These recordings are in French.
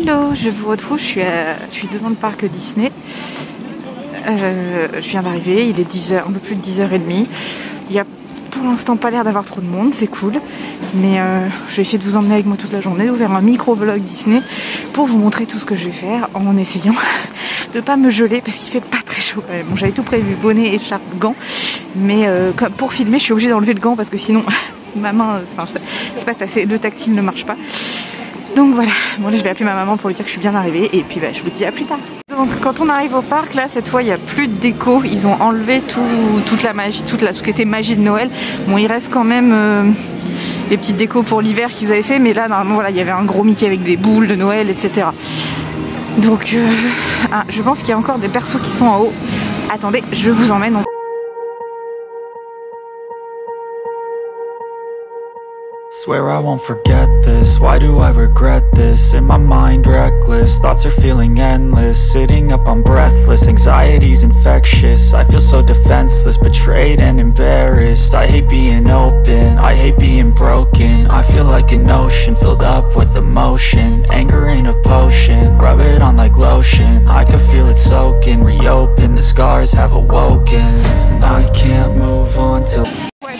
Hello, je vous retrouve, je suis devant le parc Disney. Je viens d'arriver, il est 10h, un peu plus de 10h30. Il y a pour l'instant pas l'air d'avoir trop de monde, c'est cool. Mais je vais essayer de vous emmener avec moi toute la journée, de vous faire un micro-vlog Disney pour vous montrer tout ce que je vais faire en essayant de pas me geler parce qu'il fait pas très chaud quand même. Bon, j'avais tout prévu, bonnet, écharpe, gants. Mais pour filmer, je suis obligée d'enlever le gant parce que sinon ma main, c'est pas assez, le tactile ne marche pas. Donc voilà, bon là je vais appeler ma maman pour lui dire que je suis bien arrivée et puis je vous dis à plus tard. Donc quand on arrive au parc, là cette fois il n'y a plus de déco, ils ont enlevé toute la magie, tout ce qui était magie de Noël. Bon, il reste quand même les petites décos pour l'hiver qu'ils avaient fait, mais là normalement voilà, il y avait un gros Mickey avec des boules de Noël, etc. Donc je pense qu'il y a encore des persos qui sont en haut. Attendez, je vous emmène. Swear I won't forget this, why do I regret this? In my mind reckless, thoughts are feeling endless. Sitting up I'm breathless, anxiety's infectious. I feel so defenseless, betrayed and embarrassed. I hate being open, I hate being broken. I feel like an ocean filled up with emotion. Anger ain't a potion, rub it on like lotion. I can feel it soaking, reopen, the scars have awoken. I can't move on till... Ouais,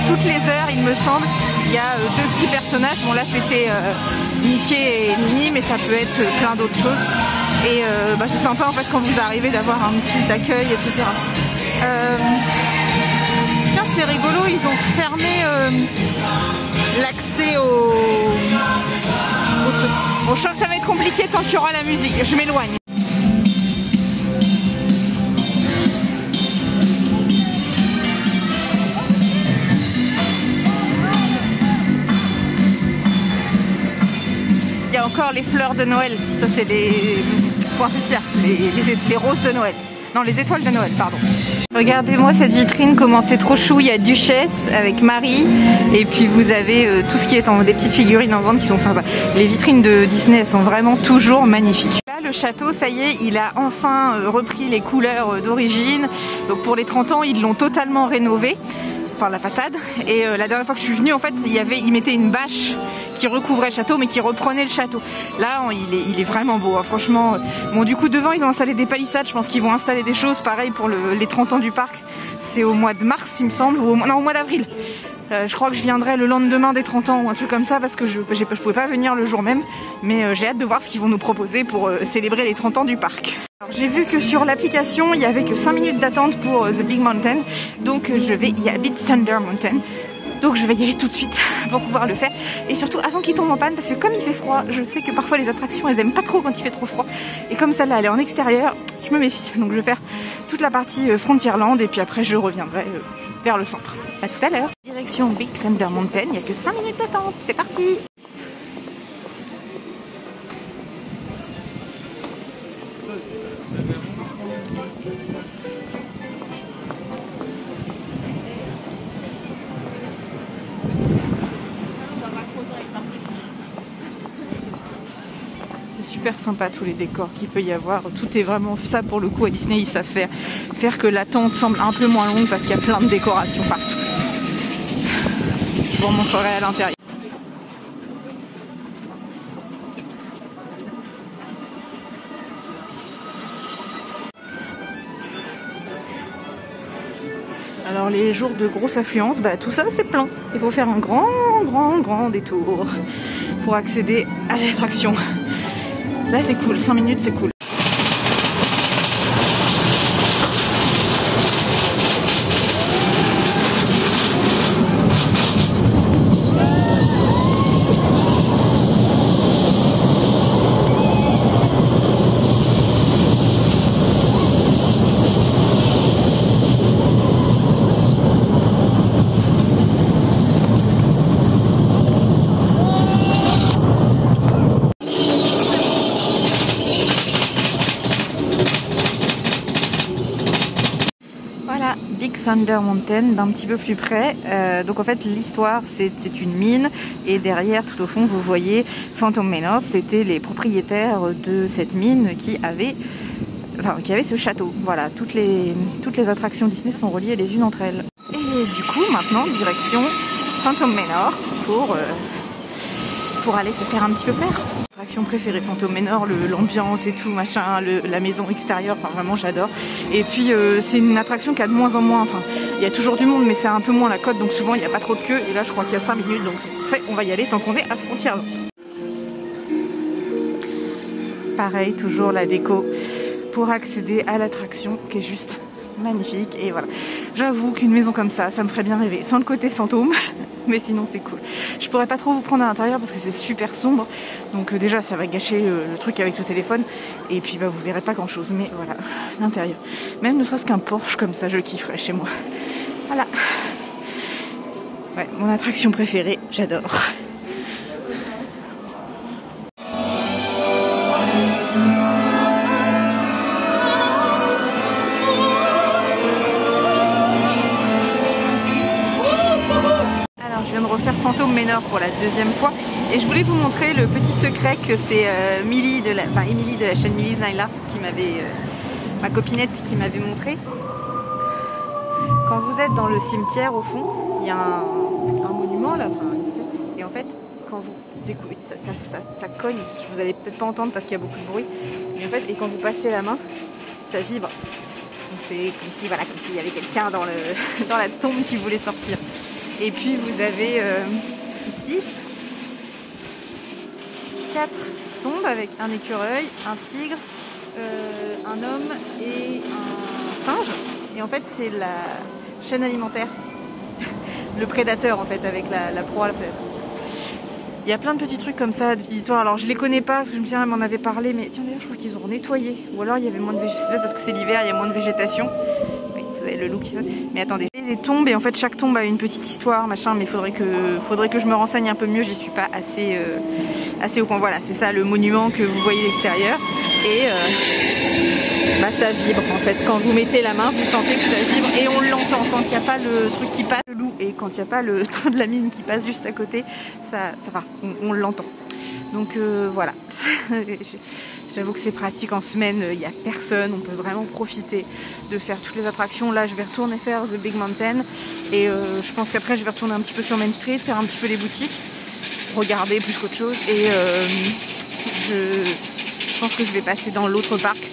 toutes les heures il me semble, il y a deux petits personnages. Bon là c'était Mickey et Minnie, mais ça peut être plein d'autres choses. Et c'est sympa en fait quand vous arrivez d'avoir un petit accueil, etc. Tiens, c'est rigolo, ils ont fermé l'accès au truc. Bon, je sens que ça va être compliqué tant qu'il y aura la musique, je m'éloigne. Il y a encore les fleurs de Noël, ça c'est les poinsettias, les roses de Noël. Non, les étoiles de Noël, pardon. Regardez-moi cette vitrine, comment c'est trop chou. Il y a Duchesse avec Marie, et puis vous avez tout ce qui est des petites figurines en vente qui sont sympas. Les vitrines de Disney, elles sont vraiment toujours magnifiques. Là, le château, ça y est, il a enfin repris les couleurs d'origine. Donc pour les 30 ans, ils l'ont totalement rénové. Enfin, la façade. Et la dernière fois que je suis venue, en fait, ils mettaient une bâche qui recouvrait le château mais qui reprenait le château. Là il est vraiment beau, hein, franchement. Bon, du coup devant ils ont installé des palissades, je pense qu'ils vont installer des choses pareil pour les 30 ans du parc. C'est au mois de mars il me semble, ou au mois d'avril. Je crois que je viendrai le lendemain des 30 ans ou un truc comme ça parce que je pouvais pas venir le jour même, mais j'ai hâte de voir ce qu'ils vont nous proposer pour célébrer les 30 ans du parc. J'ai vu que sur l'application il y avait que 5 minutes d'attente pour The Big Mountain, donc il y a Big Thunder Mountain. Donc je vais y aller tout de suite pour pouvoir le faire. Et surtout avant qu'il tombe en panne, parce que comme il fait froid, je sais que parfois les attractions elles aiment pas trop quand il fait trop froid. Et comme celle-là elle est en extérieur, je me méfie. Donc je vais faire toute la partie Frontierland et puis après je reviendrai vers le centre. A tout à l'heure. Direction Big Thunder Mountain, il n'y a que 5 minutes d'attente, c'est parti. Super sympa tous les décors qu'il peut y avoir, tout est vraiment ça pour le coup à Disney, ils savent faire que l'attente semble un peu moins longue parce qu'il y a plein de décorations partout. Je vous montrerai à l'intérieur. Alors les jours de grosse affluence, tout ça c'est plein. Il faut faire un grand détour pour accéder à l'attraction. Là c'est cool, 5 minutes c'est cool. Big Thunder Mountain d'un petit peu plus près. Donc en fait l'histoire c'est une mine et derrière tout au fond vous voyez Phantom Manor, c'était les propriétaires de cette mine qui avaient ce château. Voilà, toutes les attractions Disney sont reliées les unes entre elles. Et du coup maintenant direction Phantom Manor pour pour aller se faire un petit peu plaire. Attraction préférée, Phantom Manor, l'ambiance et tout, machin, la maison extérieure, enfin vraiment j'adore. Et puis c'est une attraction qui a de moins en moins, enfin il y a toujours du monde mais c'est un peu moins la côte, donc souvent il n'y a pas trop de queue. Et là je crois qu'il y a 5 minutes, donc c'est parfait, on va y aller tant qu'on est à Frontier. Pareil, toujours la déco pour accéder à l'attraction qui est juste magnifique. Et voilà, j'avoue qu'une maison comme ça me ferait bien rêver, sans le côté fantôme. Mais sinon c'est cool. Je pourrais pas trop vous prendre à l'intérieur parce que c'est super sombre. Donc déjà ça va gâcher le truc avec le téléphone. Et puis bah, vous verrez pas grand chose. Mais voilà, l'intérieur. Même ne serait-ce qu'un Porsche comme ça, je kifferais chez moi. Voilà. Ouais, mon attraction préférée, j'adore. Refaire Phantom Manor pour la deuxième fois et je voulais vous montrer le petit secret que c'est Émilie de la chaîne Millie's Night qui m'avait ma copinette qui m'avait montré. Quand vous êtes dans le cimetière au fond, il y a un monument là, et en fait quand vous écoutez ça cogne, vous allez peut-être pas entendre parce qu'il y a beaucoup de bruit, mais en fait et quand vous passez la main, ça vibre. Donc c'est comme si voilà, comme s'il y avait quelqu'un dans la tombe qui voulait sortir. Et puis vous avez ici 4 tombes avec un écureuil, un tigre, un homme et un singe. Et en fait c'est la chaîne alimentaire, le prédateur en fait avec la proie. Il y a plein de petits trucs comme ça, de petites histoires. Alors je les connais pas parce que je me souviens, elle m'en avait parlé, mais tiens d'ailleurs je crois qu'ils ont nettoyé. Ou alors il y avait moins de végétation parce que c'est l'hiver, il y a moins de végétation. Oui, vous avez le loup qui sonne. Mais attendez. Des tombes et en fait chaque tombe a une petite histoire machin, mais faudrait que je me renseigne un peu mieux, j'y suis pas assez au point. Voilà, c'est ça le monument que vous voyez de l'extérieur et bah, ça vibre en fait, quand vous mettez la main vous sentez que ça vibre et on l'entend quand il n'y a pas le truc qui passe, le loup, et quand il n'y a pas le train de la mine qui passe juste à côté, ça va, on l'entend. Donc voilà, j'avoue que c'est pratique en semaine, il n'y a personne, on peut vraiment profiter de faire toutes les attractions. Là je vais retourner faire The Big Mountain et je pense qu'après je vais retourner un petit peu sur Main Street, faire un petit peu les boutiques, regarder plus qu'autre chose et je pense que je vais passer dans l'autre parc.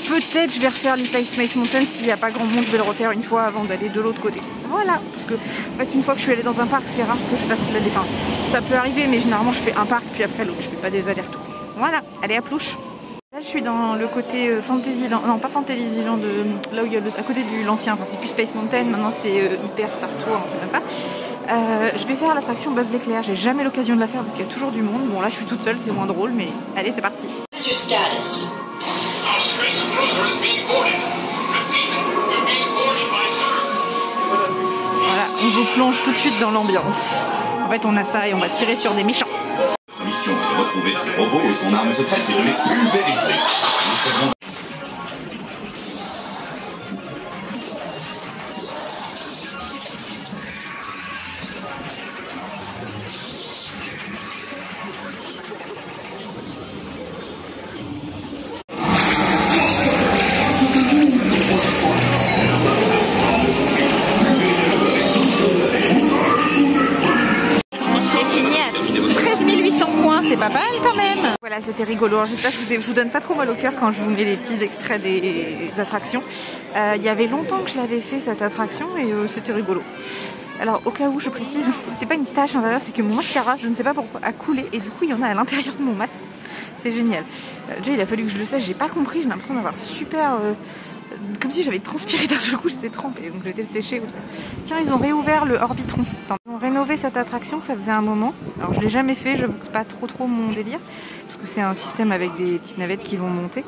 Peut-être je vais refaire l'Ice Space Mountain, s'il n'y a pas grand monde je vais le refaire une fois avant d'aller de l'autre côté. Voilà, parce que en fait une fois que je suis allée dans un parc c'est rare que je fasse la défense. Ça peut arriver mais généralement je fais un parc puis après l'autre, je fais pas des allers-retours. Voilà, allez à plouche. Là je suis dans le côté Fantasyland, non pas Fantasyland, là où il y a à côté de l'ancien, enfin c'est plus Space Mountain, maintenant c'est Hyper Star Tour, un truc comme ça. Je vais faire l'attraction Buzz l'éclair, j'ai jamais l'occasion de la faire parce qu'il y a toujours du monde. Bon là je suis toute seule, c'est moins drôle mais allez c'est parti. Voilà, on vous plonge tout de suite dans l'ambiance. En fait on a ça et on va tirer sur des méchants. Mission, retrouver ses robots et son arme secrète et de les pulvériser. C'est pas mal quand même. Voilà, c'était rigolo. J'espère que je vous donne pas trop mal au cœur quand je vous mets les petits extraits des attractions. Il y avait longtemps que je l'avais fait cette attraction et c'était rigolo. Alors au cas où je précise, c'est pas une tache à l'intérieur, c'est que mon mascara, je ne sais pas pourquoi, a coulé et du coup il y en a à l'intérieur de mon masque. C'est génial. Déjà il a fallu que je le sache, j'ai pas compris, j'ai l'impression d'avoir super... comme si j'avais transpiré d'un seul coup, j'étais trempée, donc j'étais séchée. Tiens, ils ont réouvert le Orbitron. Enfin, ils ont rénové cette attraction, ça faisait un moment. Alors je l'ai jamais fait, j'avoue que c'est pas trop mon délire, parce que c'est un système avec des petites navettes qui vont monter,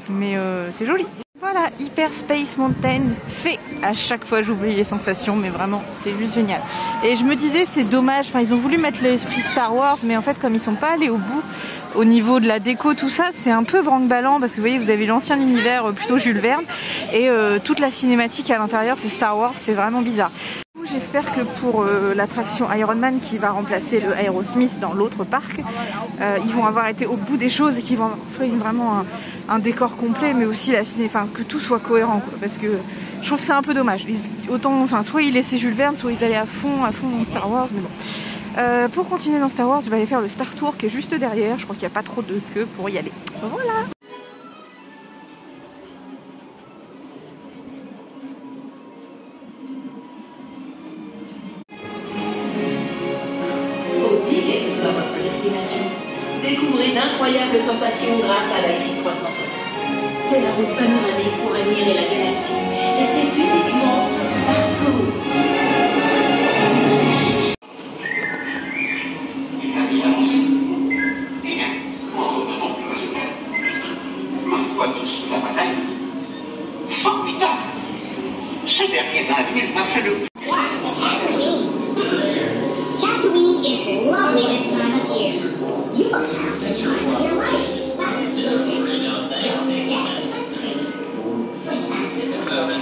mais c'est joli. Voilà, Hyper Space Mountain fait. À chaque fois j'oublie les sensations, mais vraiment c'est juste génial. Et je me disais c'est dommage, enfin ils ont voulu mettre l'esprit Star Wars, mais en fait comme ils sont pas allés au bout au niveau de la déco, tout ça, c'est un peu branque-ballant parce que vous voyez, vous avez l'ancien univers plutôt Jules Verne et toute la cinématique à l'intérieur c'est Star Wars, c'est vraiment bizarre. J'espère que pour l'attraction Iron Man qui va remplacer le Aerosmith dans l'autre parc, ils vont avoir été au bout des choses et qu'ils vont faire vraiment un décor complet, mais aussi la ciné, enfin que tout soit cohérent, quoi, parce que je trouve que c'est un peu dommage. Autant, enfin soit ils laissaient Jules Verne, soit ils allaient à fond dans Star Wars, mais bon. Pour continuer dans Star Wars, je vais aller faire le Star Tour qui est juste derrière. Je crois qu'il n'y a pas trop de queue pour y aller. Voilà. Aussi, quelle que soit votre destination, découvrez d'incroyables sensations grâce à l'IC 360. C'est la route panoramique pour admirer la galaxie. Et c'est uniquement sur Star Tour. Tous la bataille. Formidable! Ce dernier navire m'a fait le... Tatooine is lovely this time of year. You are halfway through your life. But don't forget sunscreen. Put sunscreen.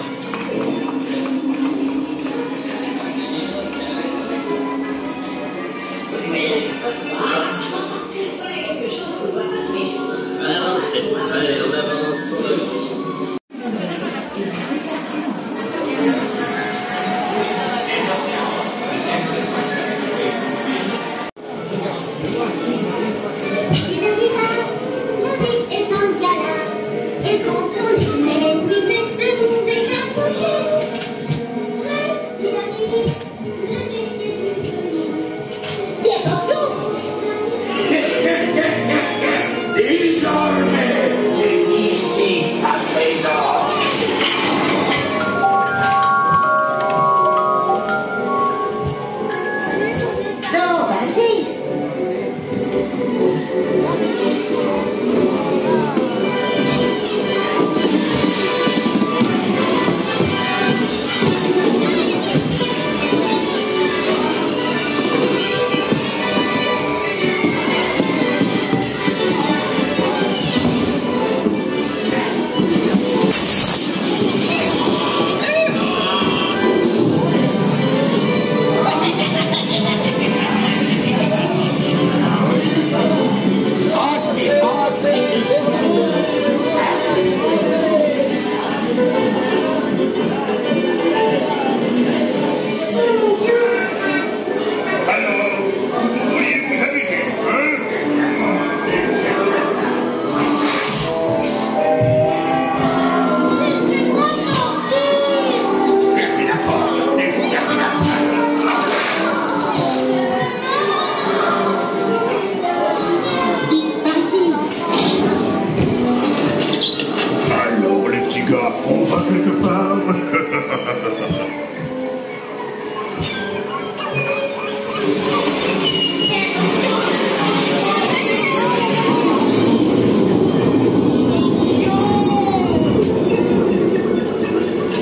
On va quelque part.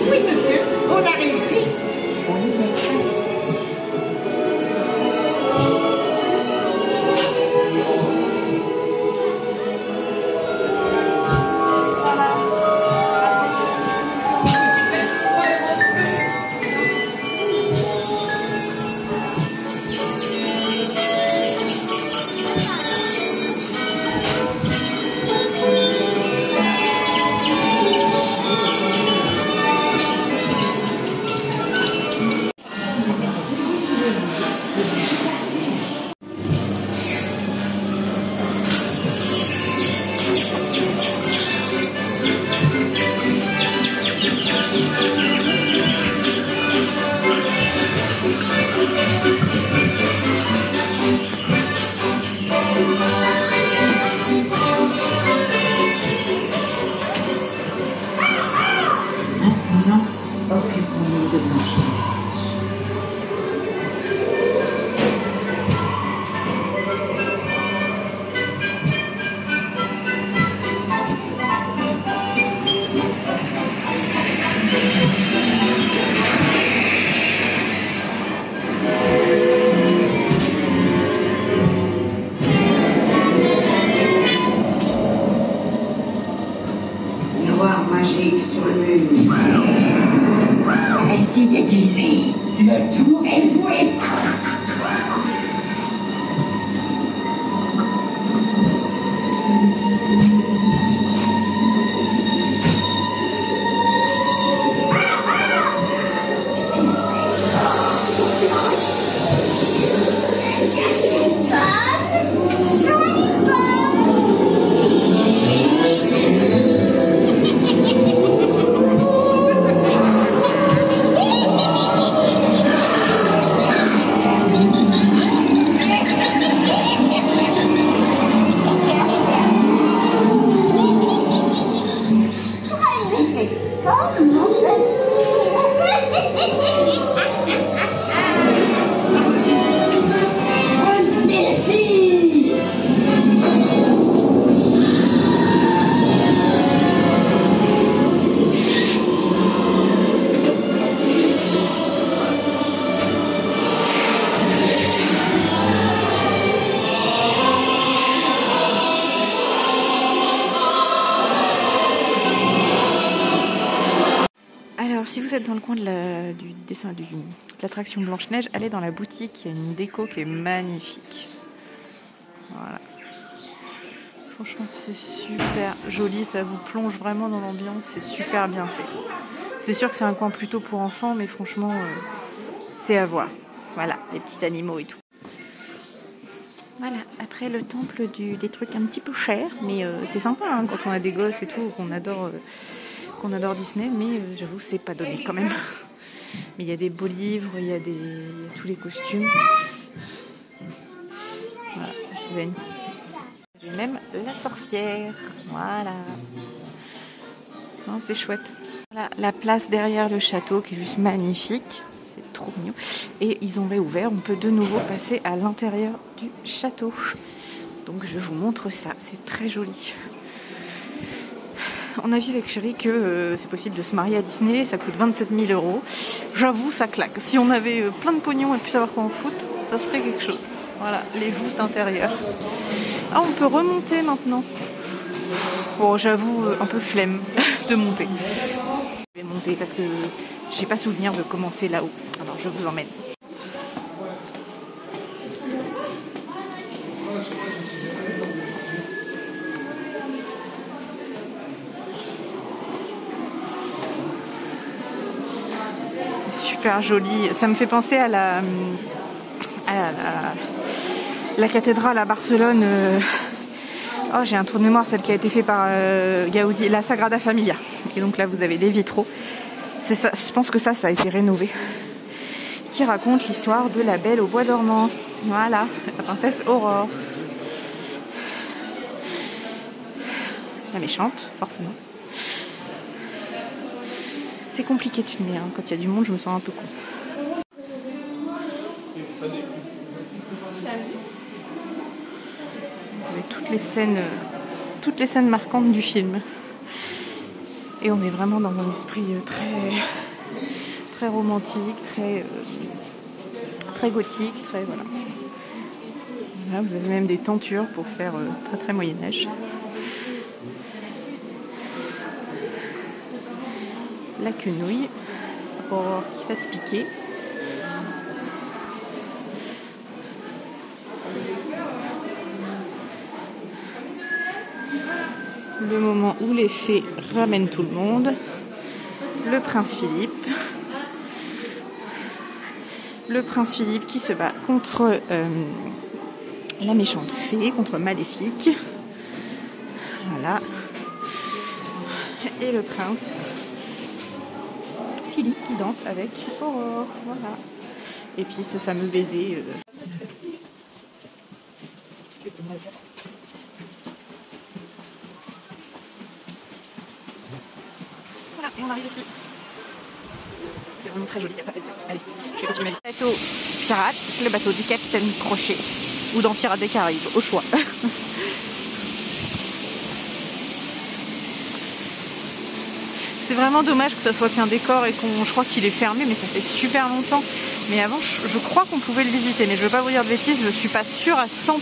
Oui, monsieur, on a réussi. Occupons-nous de manger. Miroir magique sur le mur. Elle s'y déguisée. Le tour est joué. dans le coin de l'attraction Blanche-Neige, allez dans la boutique, il y a une déco qui est magnifique. Voilà. Franchement, c'est super joli, ça vous plonge vraiment dans l'ambiance, c'est super bien fait. C'est sûr que c'est un coin plutôt pour enfants, mais franchement, c'est à voir. Voilà, les petits animaux et tout. Voilà, après le temple des trucs un petit peu chers, mais c'est sympa hein, quand on a des gosses et tout, qu'on adore Disney, mais j'avoue c'est pas donné quand même. Mais il y a des beaux livres, il y a tous les costumes. Voilà, il y a même la sorcière, voilà. Non, c'est chouette. Voilà, la place derrière le château qui est juste magnifique. C'est trop mignon. Et ils ont réouvert, on peut de nouveau passer à l'intérieur du château. Donc je vous montre ça, c'est très joli. On a vu avec Chérie que c'est possible de se marier à Disney, ça coûte 27 000 €. J'avoue, ça claque. Si on avait plein de pognon et plus savoir quoi en foutre, ça serait quelque chose. Voilà, les voûtes intérieures. Ah, on peut remonter maintenant. Bon, j'avoue, un peu flemme de monter. Je vais monter parce que j'ai pas souvenir de commencer là-haut. Alors, je vous emmène. C'est super joli. Ça me fait penser à la cathédrale à Barcelone. Oh, j'ai un trou de mémoire, celle qui a été faite par Gaudi, la Sagrada Familia. Et donc là, vous avez des vitraux. C'est ça, je pense que ça a été rénové. Qui raconte l'histoire de la Belle au bois dormant. Voilà, la princesse Aurore. La méchante, forcément. C'est compliqué de filmer, hein. Quand il y a du monde, je me sens un peu con. Vous avez toutes les scènes marquantes du film. Et on est vraiment dans un esprit très romantique, très gothique, voilà. Là, vous avez même des tentures pour faire très Moyen-Âge. La quenouille qui va se piquer. Le moment où les fées ramènent tout le monde. Le prince Philippe. Le prince Philippe qui se bat contre la méchante fée, contre Maléfique. Voilà. Et le prince Philippe qui danse avec Aurore. Voilà. Et puis ce fameux baiser. Voilà, et on arrive ici. C'est vraiment très joli, il n'y a pas à dire. Allez, je vais continuer ma vie. Bateau pirate, le bateau du capitaine Crochet. Ou dans Pirates des Caraïbes, au choix. C'est vraiment dommage que ça soit qu'un décor et je crois qu'il est fermé, mais ça fait super longtemps. Mais avant, je crois qu'on pouvait le visiter, mais je ne veux pas vous dire de bêtises, je ne suis pas sûre à 100%.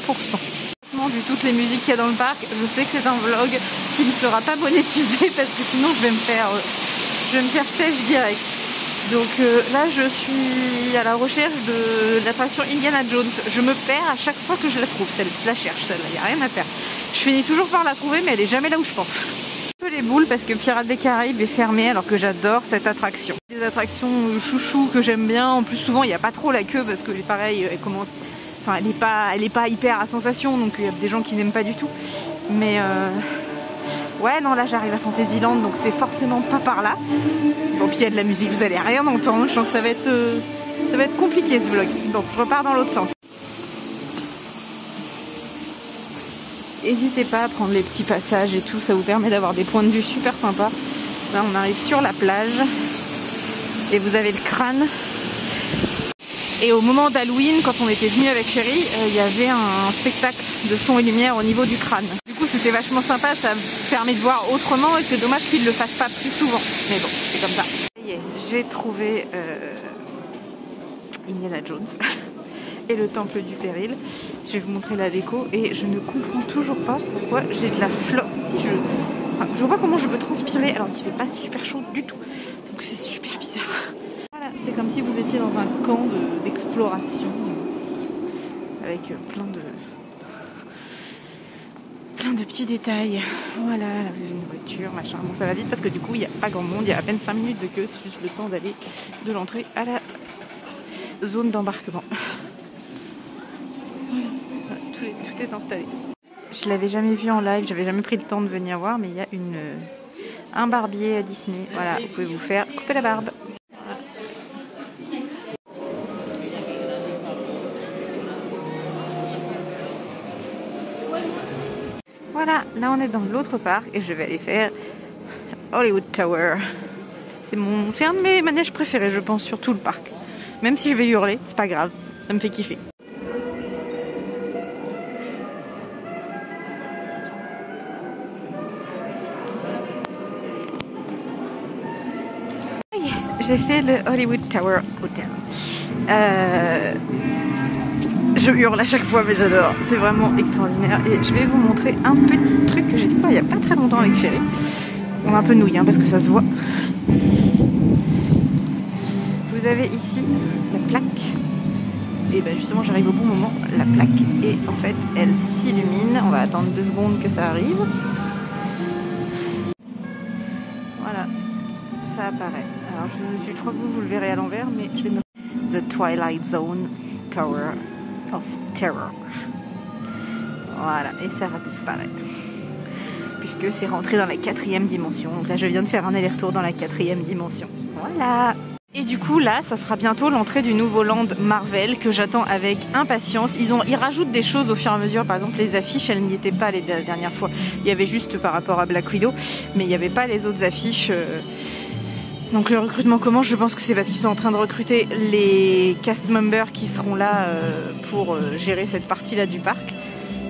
Vu toutes les musiques qu'il y a dans le parc, je sais que c'est un vlog qui ne sera pas monétisé parce que sinon je vais me faire têche direct. Donc là je suis à la recherche de l'attraction Indiana Jones. Je me perds à chaque fois que je la trouve, je la cherche celle-là, il n'y a rien à faire. Je finis toujours par la trouver mais elle est jamais là où je pense. Un peu les boules parce que Pirates des Caraïbes est fermé alors que j'adore cette attraction. Des attractions chouchou que j'aime bien, en plus souvent il n'y a pas trop la queue parce que pareil elle commence... Enfin, elle est pas hyper à sensation, donc il y a des gens qui n'aiment pas du tout. Mais ouais, non, là j'arrive à Fantasyland, donc c'est forcément pas par là. Bon, puis il y a de la musique, vous allez rien entendre. Je pense que ça va être compliqué ce vlog. Donc je repars dans l'autre sens. N'hésitez pas à prendre les petits passages et tout, ça vous permet d'avoir des points de vue super sympas. Là, on arrive sur la plage et vous avez le crâne. Et au moment d'Halloween, quand on était venu avec Chérie, il y avait un spectacle de son et lumière au niveau du crâne. Du coup, c'était vachement sympa, ça permet de voir autrement et c'est dommage qu'ils ne le fassent pas plus souvent. Mais bon, c'est comme ça. Ça y est, j'ai trouvé Indiana Jones et le temple du péril. Je vais vous montrer la déco et je ne comprends toujours pas pourquoi j'ai de la flotte. Je vois pas comment je peux transpirer alors qu'il fait pas super chaud du tout. Donc c'est super bizarre. C'est comme si vous étiez dans un camp d'exploration avec plein de petits détails. Voilà, là vous avez une voiture, machin. Bon, ça va vite parce que du coup il n'y a pas grand monde, il y a à peine 5 minutes de queue, c'est juste le temps d'aller de l'entrée à la zone d'embarquement. Voilà, tout est installé. Je l'avais jamais vu en live, j'avais jamais pris le temps de venir voir, mais il y a un barbier à Disney. Voilà, vous pouvez vous faire couper la barbe. Voilà, là on est dans l'autre parc et je vais aller faire Hollywood Tower. C'est un de mes manèges préférés, je pense, sur tout le parc. Même si je vais hurler, c'est pas grave, ça me fait kiffer. J'ai fait le Hollywood Tower Hotel. Je hurle à chaque fois, mais j'adore. C'est vraiment extraordinaire. Et je vais vous montrer un petit truc que j'ai découvert il n'y a pas très longtemps avec Chérie. On est un peu nouille, hein, parce que ça se voit. Vous avez ici la plaque. Et ben justement, j'arrive au bon moment. La plaque. Et en fait, elle s'illumine. On va attendre 2 secondes que ça arrive. Voilà. Ça apparaît. Alors, je crois que vous le verrez à l'envers, mais je vais me... The Twilight Zone Tower of Terror. Voilà, et ça disparaît. Puisque c'est rentré dans la 4e dimension. Donc là, je viens de faire un aller-retour dans la 4e dimension. Voilà. Et du coup, là, ça sera bientôt l'entrée du nouveau land Marvel que j'attends avec impatience. Ils rajoutent des choses au fur et à mesure. Par exemple, les affiches, elles n'y étaient pas les dernières fois. Il y avait juste par rapport à Black Widow, mais il n'y avait pas les autres affiches. Donc le recrutement commence, je pense que c'est parce qu'ils sont en train de recruter les cast members qui seront là pour gérer cette partie-là du parc.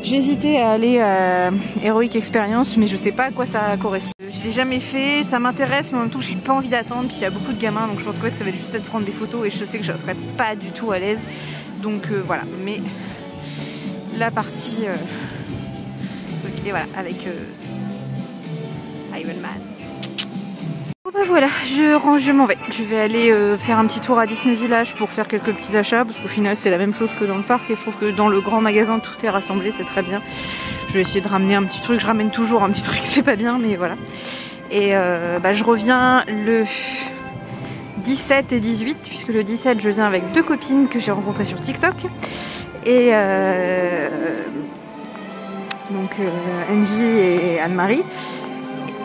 J'ai hésité à aller à Heroic Experience, mais je sais pas à quoi ça correspond. Je l'ai jamais fait, ça m'intéresse, mais en même temps j'ai pas envie d'attendre, puis il y a beaucoup de gamins, donc je pense que ça va juste être prendre des photos, et je sais que je serais pas du tout à l'aise. Donc voilà, mais la partie... et voilà, avec Iron Man. Ben voilà, je m'en vais. Je vais aller faire un petit tour à Disney Village pour faire quelques petits achats, parce qu'au final c'est la même chose que dans le parc, et je trouve que dans le grand magasin tout est rassemblé, c'est très bien. Je vais essayer de ramener un petit truc, je ramène toujours un petit truc, c'est pas bien, mais voilà. Et je reviens le 17 et 18, puisque le 17 je viens avec 2 copines que j'ai rencontrées sur TikTok. Et donc Angie et Anne-Marie.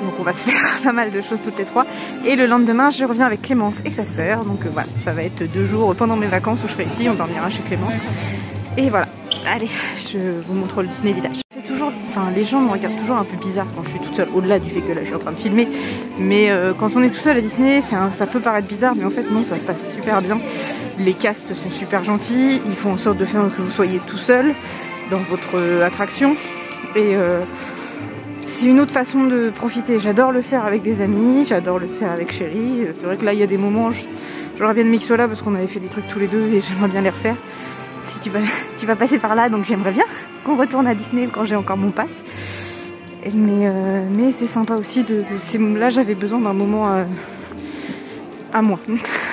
Donc on va se faire pas mal de choses toutes les 3. Et le lendemain je reviens avec Clémence et sa sœur. Donc voilà, ça va être 2 jours pendant mes vacances où je serai ici, on dormira chez Clémence. Et voilà, allez, je vous montre le Disney Village. Les gens me regardent toujours un peu bizarre quand je suis toute seule, au-delà du fait que là je suis en train de filmer. Mais quand on est tout seul à Disney, ça peut paraître bizarre, mais en fait non, ça se passe super bien. Les castes sont super gentils, ils font en sorte de faire que vous soyez tout seul dans votre attraction. Et c'est une autre façon de profiter. J'adore le faire avec des amis, j'adore le faire avec Chérie. C'est vrai que là il y a des moments, j'aurais bien aimé qu'il soit là parce qu'on avait fait des trucs tous les deux et j'aimerais bien les refaire. Si tu vas passer par là, donc j'aimerais bien qu'on retourne à Disney quand j'ai encore mon pass. Mais c'est sympa aussi là j'avais besoin d'un moment à moi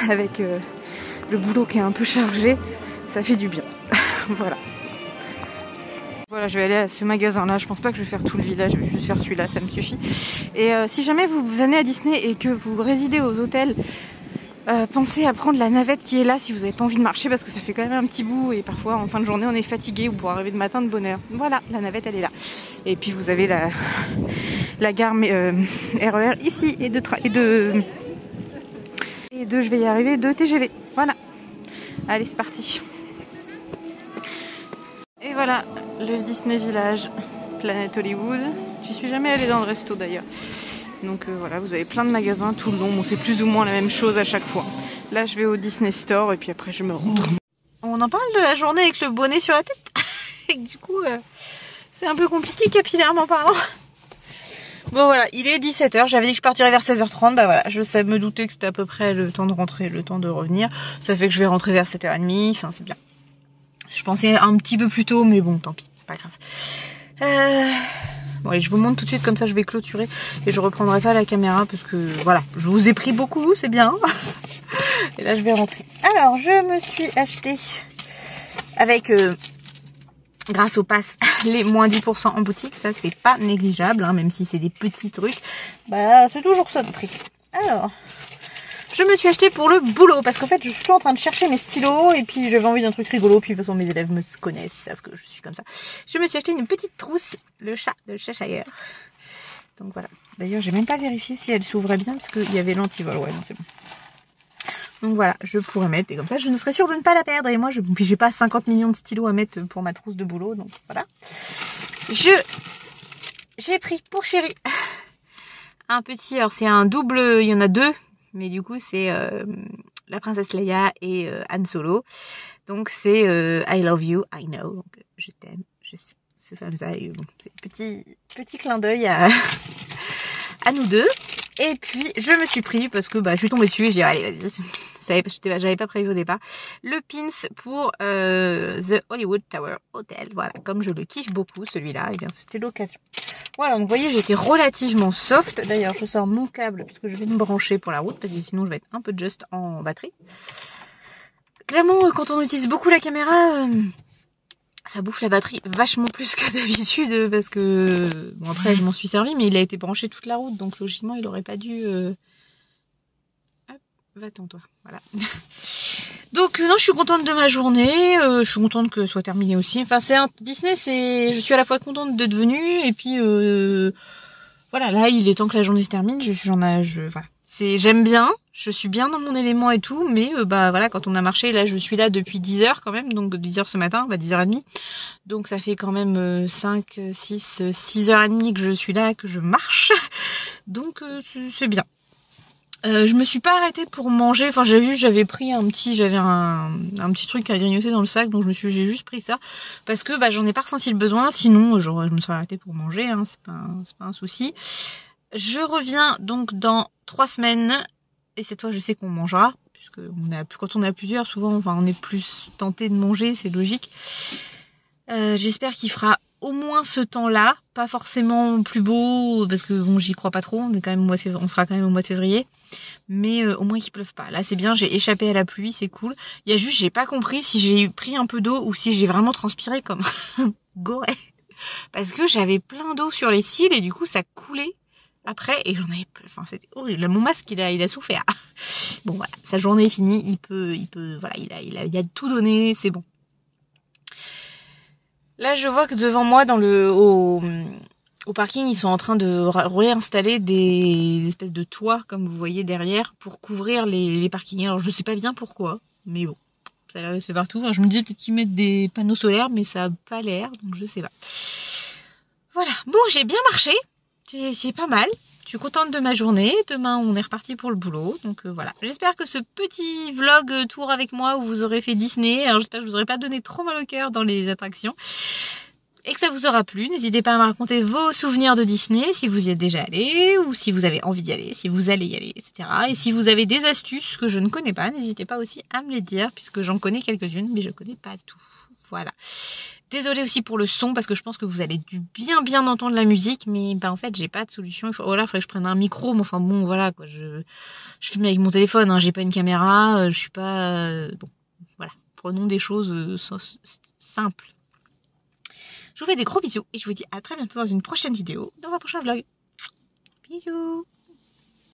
avec le boulot qui est un peu chargé, ça fait du bien. Voilà. Voilà, je vais aller à ce magasin là, je pense pas que je vais faire tout le village, je vais juste faire celui-là, ça me suffit. Et si jamais vous venez à Disney et que vous résidez aux hôtels, pensez à prendre la navette qui est là si vous n'avez pas envie de marcher, parce que ça fait quand même un petit bout et parfois en fin de journée on est fatigué ou pour arriver de matin de bonne heure. Voilà, la navette elle est là. Et puis vous avez la gare RER ici et de je vais y arriver, de TGV. Voilà. Allez, c'est parti. Et voilà, le Disney Village, Planète Hollywood. J'y suis jamais allée dans le resto d'ailleurs. Donc voilà, vous avez plein de magasins tout le long. Bon, c'est plus ou moins la même chose à chaque fois. Là, je vais au Disney Store et puis après, je me rentre. On en parle de la journée avec le bonnet sur la tête. Et du coup, c'est un peu compliqué capillairement parlant. Bon voilà, il est 17 h. J'avais dit que je partirais vers 16 h 30. Bah voilà, je sais me douter que c'était à peu près le temps de rentrer, le temps de revenir. Ça fait que je vais rentrer vers 7 h 30. Enfin, c'est bien. Je pensais un petit peu plus tôt, mais bon, tant pis, c'est pas grave. Bon allez, je vous montre tout de suite, comme ça je vais clôturer et je reprendrai pas la caméra parce que voilà, je vous ai pris beaucoup, c'est bien. Et là je vais rentrer. Alors je me suis acheté avec grâce au pass les moins 10% en boutique. Ça c'est pas négligeable hein, même si c'est des petits trucs. Bah c'est toujours ça de prix. Alors je me suis acheté pour le boulot parce qu'en fait je suis en train de chercher mes stylos et puis j'avais envie d'un truc rigolo, puis de toute façon mes élèves me connaissent, ils savent que je suis comme ça. Je me suis acheté une petite trousse, le chat de Cheshire. Donc voilà, d'ailleurs j'ai même pas vérifié si elle s'ouvrait bien parce qu'il y avait l'antivol, ouais donc c'est bon. Donc voilà, je pourrais mettre et comme ça je ne serais sûre de ne pas la perdre et moi puis j'ai pas 50 millions de stylos à mettre pour ma trousse de boulot, donc voilà. J'ai pris pour chérie un petit, alors c'est un double, il y en a deux. Mais du coup, c'est la princesse Leia et Han Solo. Donc, c'est I love you, I know. Donc, je t'aime, je sais. C'est comme ça. Et bon, c'est petit clin d'œil à nous deux. Et puis, je me suis pris, parce que je suis tombée dessus et j'ai dit, allez, vas-y. J'avais pas prévu au départ. Le pins pour The Hollywood Tower Hotel. Voilà, comme je le kiffe beaucoup, celui-là. Et bien, c'était l'occasion. Voilà, donc vous voyez, j'étais relativement soft. D'ailleurs, je sors mon câble puisque je vais me brancher pour la route parce que sinon je vais être un peu juste en batterie. Clairement, quand on utilise beaucoup la caméra, ça bouffe la batterie vachement plus que d'habitude parce que... Bon, après, je m'en suis servi, mais il a été branché toute la route, donc logiquement, il aurait pas dû... Hop, va-t'en toi, voilà. Donc non, je suis contente de ma journée, je suis contente que ce soit terminé aussi. Enfin, c'est un Disney, je suis à la fois contente d'être venue et puis voilà, là il est temps que la journée se termine. Voilà, j'aime bien, je suis bien dans mon élément et tout, mais voilà, quand on a marché, là je suis là depuis 10h quand même, donc 10h ce matin, 10h30. Donc ça fait quand même 5, 6, 6h30 que je suis là, que je marche. Donc c'est bien. Je me suis pas arrêtée pour manger. Enfin, j'avais pris un petit truc à grignoter dans le sac, donc j'ai juste pris ça parce que j'en ai pas ressenti le besoin. Sinon, je me serais arrêtée pour manger. Hein, c'est pas un souci. Je reviens donc dans 3 semaines et cette fois, je sais qu'on mangera puisque quand on a plusieurs, souvent, enfin, on est plus tenté de manger, c'est logique. J'espère qu'il fera au moins ce temps-là, pas forcément plus beau parce que bon, j'y crois pas trop, on sera quand même au mois de février, mais au moins qu'il pleuve pas. Là c'est bien, j'ai échappé à la pluie, c'est cool. Il y a juste, j'ai pas compris si j'ai pris un peu d'eau ou si j'ai vraiment transpiré comme goré, parce que j'avais plein d'eau sur les cils et du coup ça coulait après et j'en avais, enfin c'était horrible. Mon masque il a souffert. Bon voilà, sa journée est finie, il peut voilà, il a tout donné, c'est bon. Là, je vois que devant moi, au parking, ils sont en train de réinstaller des espèces de toits, comme vous voyez derrière, pour couvrir les parkings. Alors, je sais pas bien pourquoi, mais bon, ça a l'air de se faire partout. Enfin, je me dis peut-être qu'ils mettent des panneaux solaires, mais ça a pas l'air, donc je sais pas. Voilà. Bon, j'ai bien marché. C'est pas mal. Je suis contente de ma journée. Demain, on est reparti pour le boulot. Donc voilà. J'espère que ce petit vlog tour avec moi où vous aurez fait Disney, alors j'espère que je vous aurai pas donné trop mal au cœur dans les attractions et que ça vous aura plu. N'hésitez pas à me raconter vos souvenirs de Disney, si vous y êtes déjà allé ou si vous avez envie d'y aller, si vous allez y aller, etc. Et si vous avez des astuces que je ne connais pas, n'hésitez pas aussi à me les dire puisque j'en connais quelques-unes, mais je connais pas tout. Voilà. Désolée aussi pour le son parce que je pense que vous allez bien entendre la musique, mais en fait j'ai pas de solution. Il faudrait que je prenne un micro, mais enfin bon voilà quoi, je filme avec mon téléphone, hein, j'ai pas une caméra, je suis pas bon voilà, prenons des choses simples. Je vous fais des gros bisous et je vous dis à très bientôt dans une prochaine vidéo, dans un prochain vlog. Bisous.